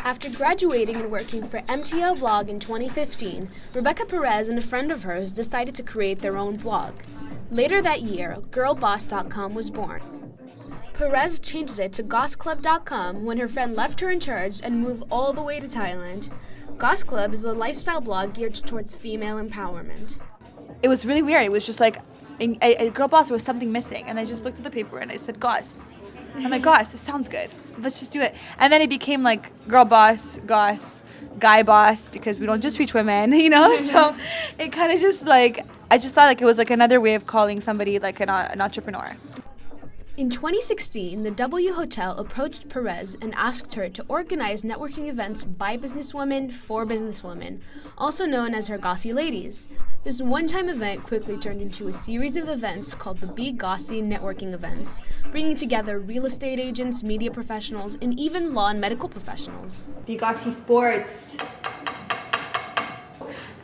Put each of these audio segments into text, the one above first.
After graduating and working for MTL Blog in 2015, Rebecca Perez and a friend of hers decided to create their own blog. Later that year, girlboss.com was born. Perez changed it to gossclub.com when her friend left her in charge and moved all the way to Thailand. Goss Club is a lifestyle blog geared towards female empowerment. It was really weird. It was just like, at Girl Boss, there was something missing. And I just looked at the paper and I said, Goss. I'm like, Goss, this sounds good. Let's just do it. And then it became like Girl Boss, Goss, Guy Boss, because we don't just reach women, you know? So it kind of just like, I just thought like it was like another way of calling somebody like an entrepreneur. In 2016, the W Hotel approached Perez and asked her to organize networking events by businesswomen for businesswomen, also known as her Gossy Ladies. This one-time event quickly turned into a series of events called the Be Gossy Networking Events, bringing together real estate agents, media professionals, and even law and medical professionals. Be Gossy Sports.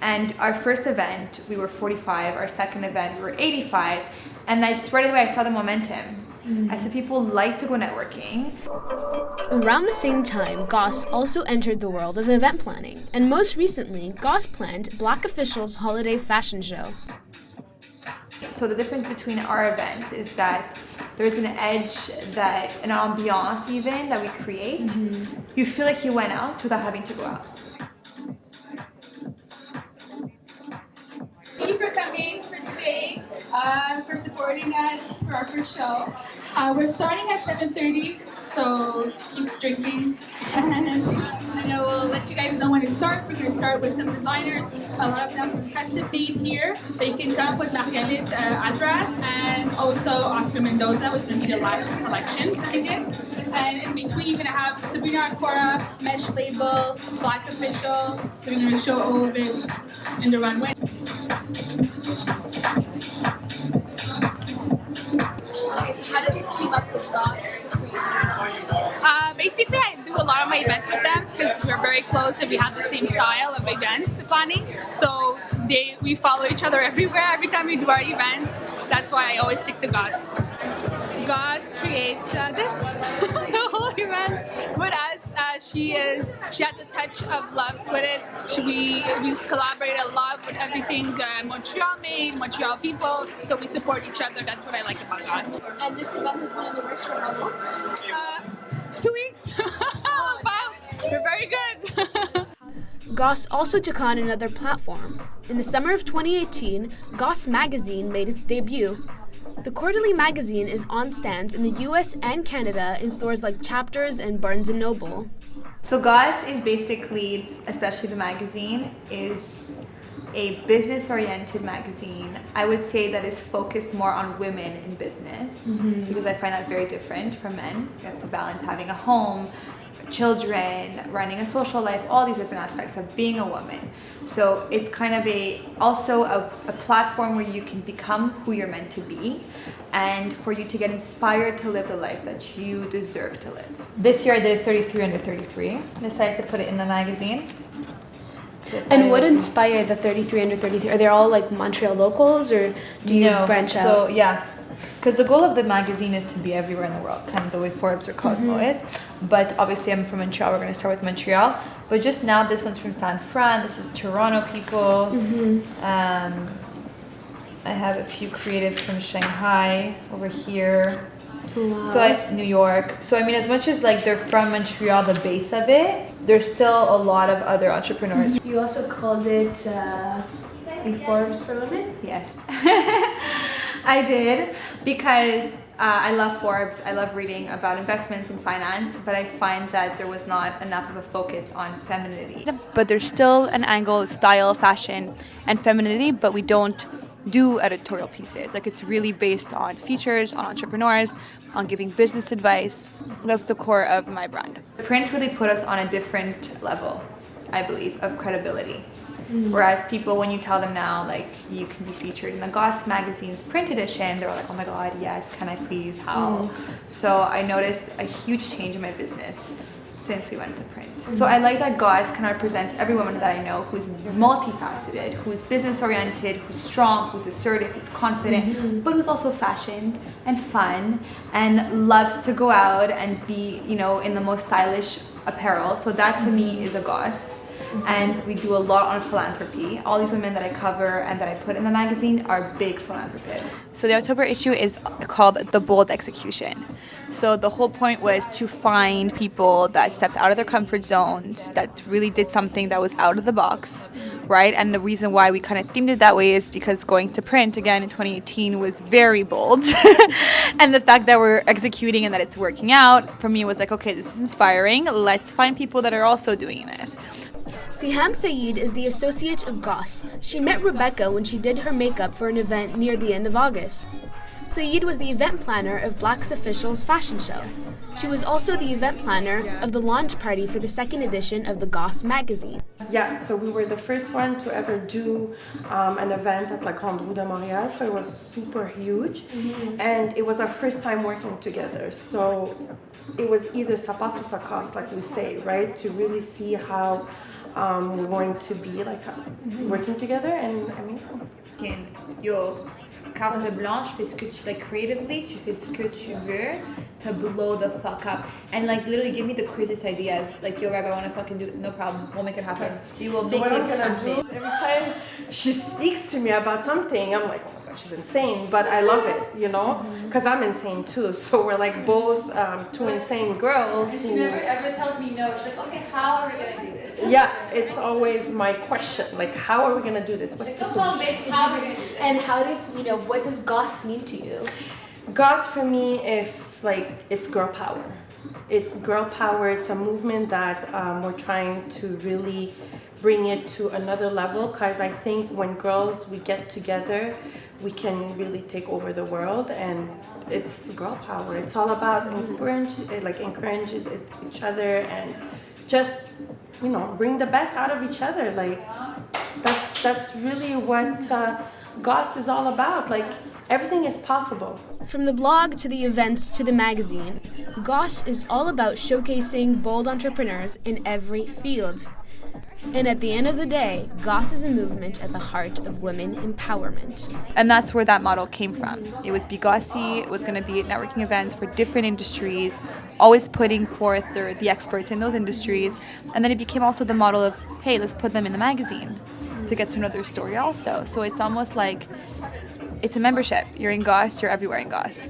And our first event, we were 45. Our second event, we were 85. And I just right away, I saw the momentum. I said people like to go networking. Around the same time, Goss also entered the world of event planning, and most recently, Goss planned Black Official's holiday fashion show. So the difference between our events is that there's an edge, that an ambiance even that we create. You feel like you went out without having to go out. Thank you for coming for today, for supporting us for our first show. We're starting at 7:30, so keep drinking. And I know we'll let you guys know when it starts. We're going to start with some designers, a lot of them custom made here. But you can come with Margaret Azrat and also Oscar Mendoza was going to be the last collection I did. And in between, you're going to have Sabrina Arcora, Mesh Label, Black Official. So we're going to show all of it in the runway. Okay, so how did you team up with Goss to create these? Basically, I do a lot of my events with them because we're very close and we have the same style of events planning. So we follow each other everywhere. Every time we do our events, that's why I always stick to Goss. Goss creates this, the whole event with us. She has a touch of love with it. We collaborate a lot with everything Montreal made, Montreal people, so we support each other. That's what I like about Goss. And this event has been in the works for how long? 2 weeks. Wow, we're very good. Goss also took on another platform. In the summer of 2018, Goss Magazine made its debut. The quarterly magazine is on stands in the US and Canada in stores like Chapters and Barnes & Noble. So Goss is basically, especially the magazine, is a business-oriented magazine. I would say that is focused more on women in business because I find that very different from men. You have to balance having a home, children, running a social life, all these different aspects of being a woman. So it's kind of also a platform where you can become who you're meant to be and for you to get inspired to live the life that you deserve to live. This year I did 33 under 33. Decided to put it in the magazine. And what inspired the 33 under 33? Are they all like Montreal locals or do you branch out? So yeah, because the goal of the magazine is to be everywhere in the world, kind of the way Forbes or Cosmo is. But obviously I'm from Montreal, we're going to start with Montreal. But just now this one's from San Fran, this is Toronto people. I have a few creatives from Shanghai over here. Wow. So New York. So I mean, as much as like they're from Montreal, the base of it, there's still a lot of other entrepreneurs. You also called it Forbes for Women? Yes, I did because I love Forbes. I love reading about investments and finance, but I find that there was not enough of a focus on femininity. But there's still an angle, style, fashion, and femininity, but we don't do editorial pieces. Like it's really based on features, on entrepreneurs, on giving business advice. That's the core of my brand. Print really put us on a different level, I believe, of credibility. Whereas people, when you tell them now, like, you can be featured in the Goss magazine's print edition, they're like, oh my God, yes, can I please, how? So I noticed a huge change in my business since we went to print. So I like that Goss kind of represents every woman that I know who's multifaceted, who's business oriented, who's strong, who's assertive, who's confident, but who's also fashioned and fun and loves to go out and be, you know, in the most stylish apparel. So that to me is a Goss. And we do a lot on philanthropy. All these women that I cover and that I put in the magazine are big philanthropists. So the October issue is called The Bold Execution. So the whole point was to find people that stepped out of their comfort zones, that really did something that was out of the box, right? And the reason why we kind of themed it that way is because going to print again in 2018 was very bold. And the fact that we're executing and that it's working out, for me was like, okay, this is inspiring. Let's find people that are also doing this. Siham Saeed is the associate of Goss. She met Rebecca when she did her makeup for an event near the end of August. Saeed was the event planner of Black's Official's fashion show. She was also the event planner of the launch party for the second edition of the Goss magazine. Yeah, so we were the first one to ever do an event at La Grande Roue de Montréal, so it was super huge. And it was our first time working together. So it was either ça passe ou ça casse, like we say, right? To really see how we're going to be like working together, and amazing. Yo, carte blanche, fais ce que tu like creatively, tu fais ce que tu veux to blow the fuck up. And like literally give me the craziest ideas. Like, yo, Reb, I want to fucking do it. No problem. We'll make it happen. She will So make what it I'm gonna happen. do, every time she speaks to me about something, I'm like, oh my god, she's insane, but I love it, you know, because I'm insane too. So we're like both two insane girls. And she never ever tells me no. She's like, okay, how are we gonna do this? Yeah, it's always my question, like, how are we gonna do this? What's the Come on, solution? babe, how are we gonna do this? And how did, what does Goss mean to you? Goss for me, it's girl power. It's girl power. It's a movement that we're trying to really bring it to another level, because I think when girls, we get together, we can really take over the world, and it's girl power. It's all about encouraging each other and just, bring the best out of each other. Like, that's really what Goss is all about. Like, everything is possible. From the blog to the events to the magazine, Goss is all about showcasing bold entrepreneurs in every field. And at the end of the day, Goss is a movement at the heart of women empowerment. And that's where that model came from. It was Bigossi, it was going to be networking events for different industries, always putting forth the experts in those industries. And then it became also the model of, hey, let's put them in the magazine to get to know their story also. So it's almost like it's a membership. You're in Goss, you're everywhere in Goss.